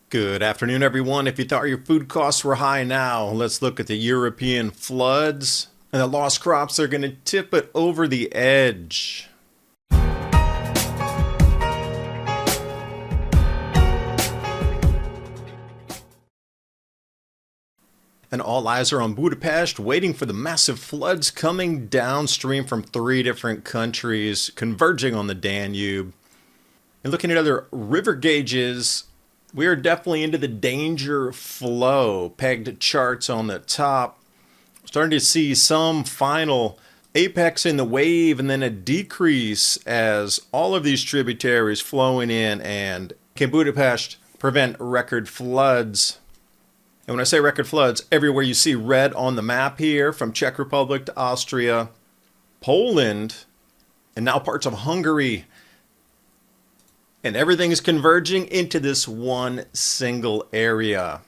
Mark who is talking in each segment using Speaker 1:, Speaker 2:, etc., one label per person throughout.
Speaker 1: Good afternoon, everyone. If you thought your food costs were high now, let's look at the European floods. And the lost crops are going to tip it over the edge. And all eyes are on Budapest, waiting for the massive floods coming downstream from 3 different countries, converging on the Danube. And looking at other river gauges, we are definitely into the danger flow. Pegged charts on the top. Starting to see some final apex in the wave and then a decrease as all of these tributaries flowing in. And can Budapest prevent record floods? And when I say record floods, everywhere you see red on the map here, from Czech Republic to Austria, Poland, and now parts of Hungary. And everything is converging into this one single area.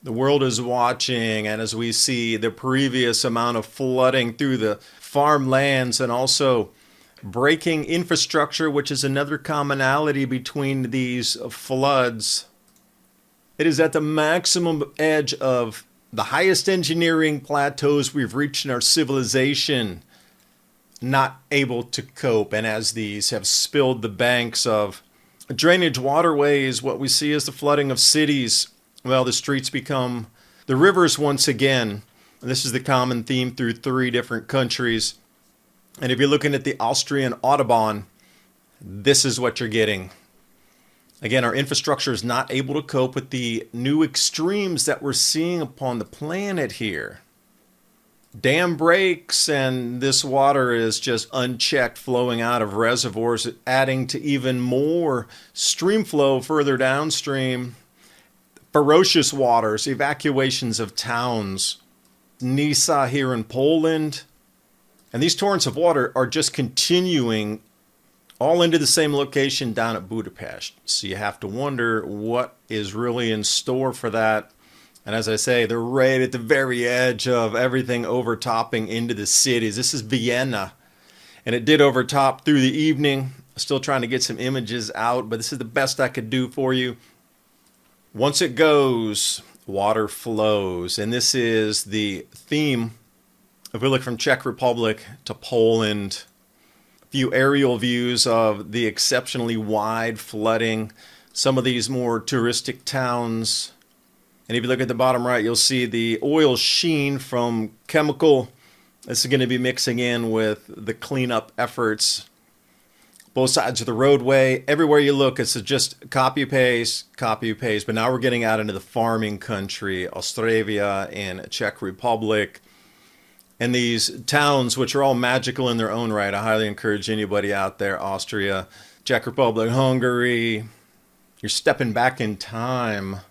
Speaker 1: The world is watching, and as we see the previous amount of flooding through the farmlands and also breaking infrastructure, which is another commonality between these floods. It is at the maximum edge of the highest engineering plateaus we've reached in our civilization, not able to cope. And as these have spilled the banks of drainage waterways, what we see is the flooding of cities. Well, the streets become the rivers once again. And this is the common theme through 3 different countries. And if you're looking at the Austrian Autobahn, this is what you're getting. Again, our infrastructure is not able to cope with the new extremes that we're seeing upon the planet here. Dam breaks and this water is just unchecked, flowing out of reservoirs, adding to even more stream flow further downstream. Ferocious waters, evacuations of towns. Nysa here in Poland. And these torrents of water are just continuing all into the same location down at Budapest. So you have to wonder what is really in store for that. And as I say, they're right at the very edge of everything overtopping into the cities. This is Vienna. And it did overtop through the evening. Still trying to get some images out, but this is the best I could do for you. Once it goes, water flows. And this is the theme. If we look from Czech Republic to Poland, a few aerial views of the exceptionally wide flooding. Some of these more touristic towns. And if you look at the bottom right, you'll see the oil sheen from chemical. This is going to be mixing in with the cleanup efforts. Both sides of the roadway. Everywhere you look, it's just copy paste, copy paste. But now we're getting out into the farming country, Austria and Czech Republic. And these towns, which are all magical in their own right. I highly encourage anybody out there, Austria, Czech Republic, Hungary. You're stepping back in time.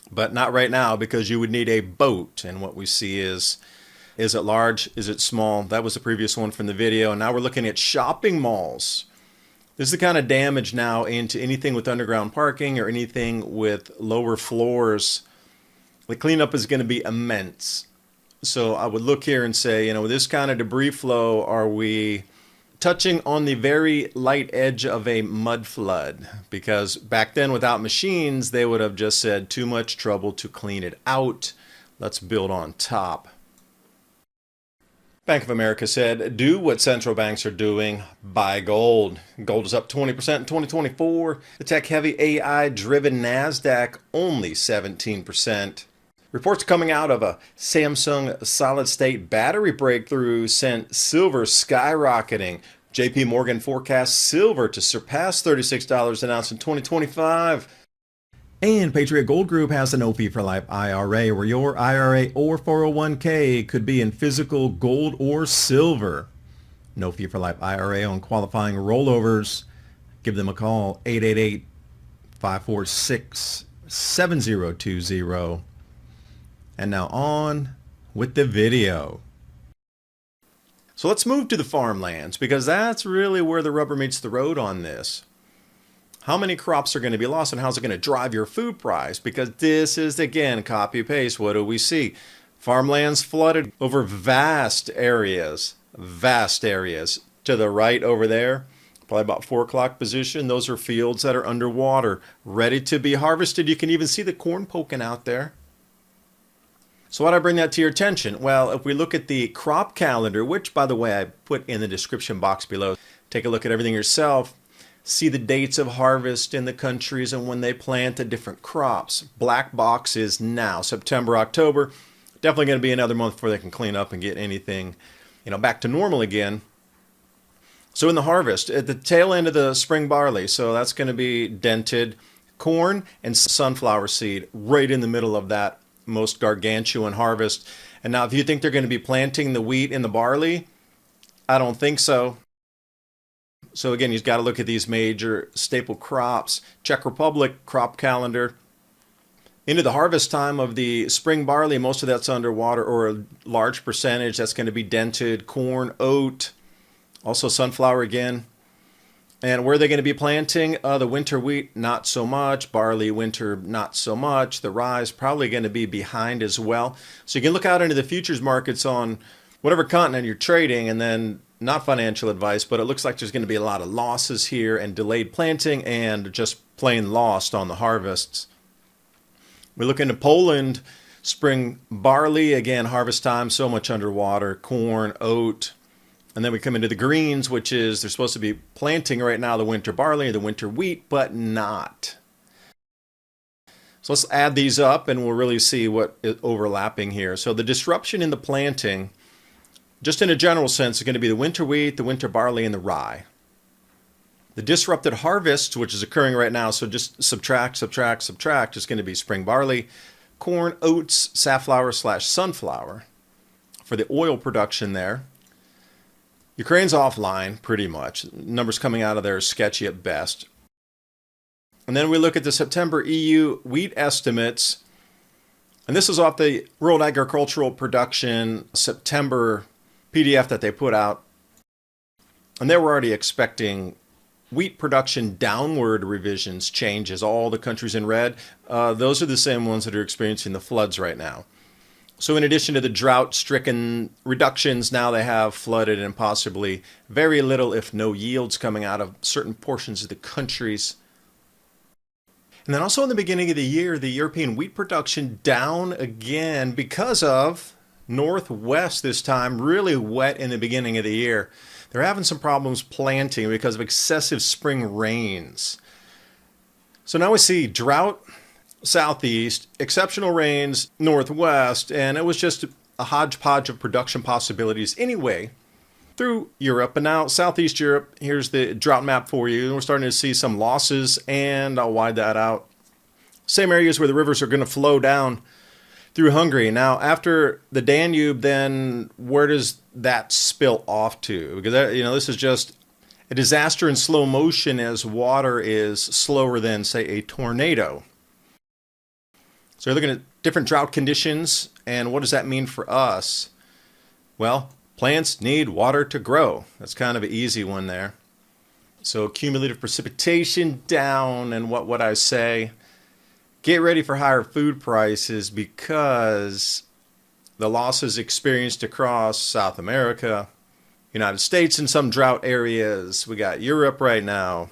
Speaker 1: But not right now, because you would need a boat. And what we see is it large? Is it small? That was the previous one from the video. And now we're looking at shopping malls. This is the kind of damage now into anything with underground parking or anything with lower floors. The cleanup is going to be immense. So I would look here and say, with this kind of debris flow, are we touching on the very light edge of a mud flood? Because back then, without machines, they would have just said, too much trouble to clean it out. Let's build on top. Bank of America said, do what central banks are doing, buy gold. Gold is up 20% in 2024. The tech-heavy AI-driven NASDAQ only 17%. Reports coming out of a Samsung solid-state battery breakthrough sent silver skyrocketing. JP Morgan forecasts silver to surpass $36 an ounce in 2025. And Patriot Gold Group has an OP for Life IRA, where your IRA or 401k could be in physical gold or silver. No fee for Life IRA on qualifying rollovers. Give them a call, 888-546-7020. And now on with the video. So let's move to the farmlands, because that's really where the rubber meets the road on this. How many crops are going to be lost, and how's it going to drive your food price? Because this is, again, copy paste. What do we see? Farmlands flooded over vast areas. To the right over there, probably about 4 o'clock position. Those are fields that are underwater, ready to be harvested. You can even see the corn poking out there. So why do I bring that to your attention? Well, if we look at the crop calendar, which, by the way, I put in the description box below, take a look at everything yourself. See the dates of harvest in the countries and when they plant the different crops. Black box is now, September, October. Definitely going to be another month before they can clean up and get anything, back to normal again. So in the harvest, at the tail end of the spring barley, so that's going to be dented corn and sunflower seed right in the middle of that most gargantuan harvest. And now if you think they're going to be planting the wheat and the barley, I don't think so. So again, you've got to look at these major staple crops. Czech Republic crop calendar. Into the harvest time of the spring barley, most of that's underwater, or a large percentage that's going to be dented corn, oat, also sunflower again. And where are they going to be planting? The winter wheat, not so much. Barley, winter, not so much. The rye is probably going to be behind as well. So you can look out into the futures markets on whatever continent you're trading, and then not financial advice, but it looks like there's going to be a lot of losses here and delayed planting and just plain lost on the harvests. We look into Poland, spring barley, again, harvest time, so much underwater, corn, oat. And then we come into the greens, which is they're supposed to be planting right now the winter barley, the winter wheat, but not. So let's add these up and we'll really see what is overlapping here. So the disruption in the planting, just in a general sense, is going to be the winter wheat, the winter barley, and the rye. The disrupted harvest, which is occurring right now, so just subtract, is going to be spring barley, corn, oats, safflower/sunflower for the oil production there. Ukraine's offline, pretty much. Numbers coming out of there are sketchy at best. And then we look at the September EU wheat estimates. And this is off the World Agricultural Production September PDF that they put out. And they were already expecting wheat production downward revisions, changes, all the countries in red. Those are the same ones that are experiencing the floods right now. So in addition to the drought-stricken reductions, now they have flooded and possibly very little, if no yields coming out of certain portions of the countries. And then also in the beginning of the year, the European wheat production down again because of Northwest this time, really wet in the beginning of the year. They're having some problems planting because of excessive spring rains. So now we see drought Southeast, exceptional rains Northwest, and it was just a hodgepodge of production possibilities anyway through Europe. And now Southeast Europe, here's the drought map for you. And we're starting to see some losses, and I'll wide that out. Same areas where the rivers are going to flow down through Hungary. Now, after the Danube, then where does that spill off to? Because this is just a disaster in slow motion as water is slower than, say, a tornado. So you're looking at different drought conditions, and what does that mean for us? Well, plants need water to grow. That's kind of an easy one there. So cumulative precipitation down, and what would I say? Get ready for higher food prices because the losses experienced across South America, United States in some drought areas. We got Europe right now.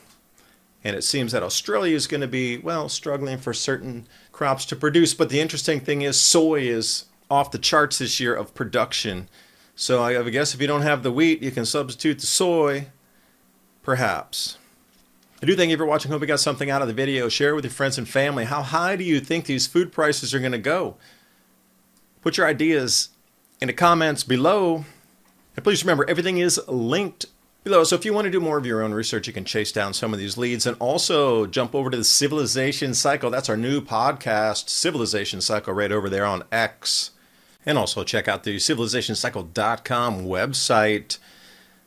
Speaker 1: And it seems that Australia is going to be, struggling for certain crops to produce. But the interesting thing is soy is off the charts this year of production. So I guess if you don't have the wheat, you can substitute the soy, perhaps. I do thank you for watching. Hope you got something out of the video. Share it with your friends and family. How high do you think these food prices are going to go? Put your ideas in the comments below. And please remember, everything is linked below. So if you want to do more of your own research, you can chase down some of these leads and also jump over to the Civilization Cycle. That's our new podcast, Civilization Cycle, right over there on X. And also check out the civilizationcycle.com website.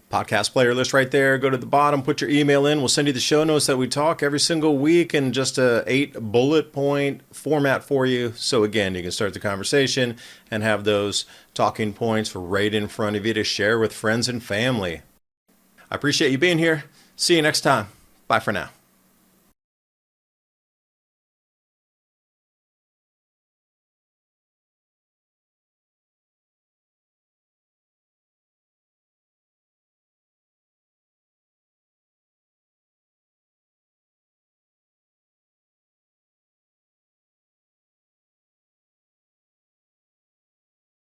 Speaker 1: Podcast player list right there. Go to the bottom, put your email in. We'll send you the show notes that we talk every single week in just a 8 bullet point format for you. So again, you can start the conversation and have those talking points right in front of you to share with friends and family. I appreciate you being here. See you next time. Bye for now.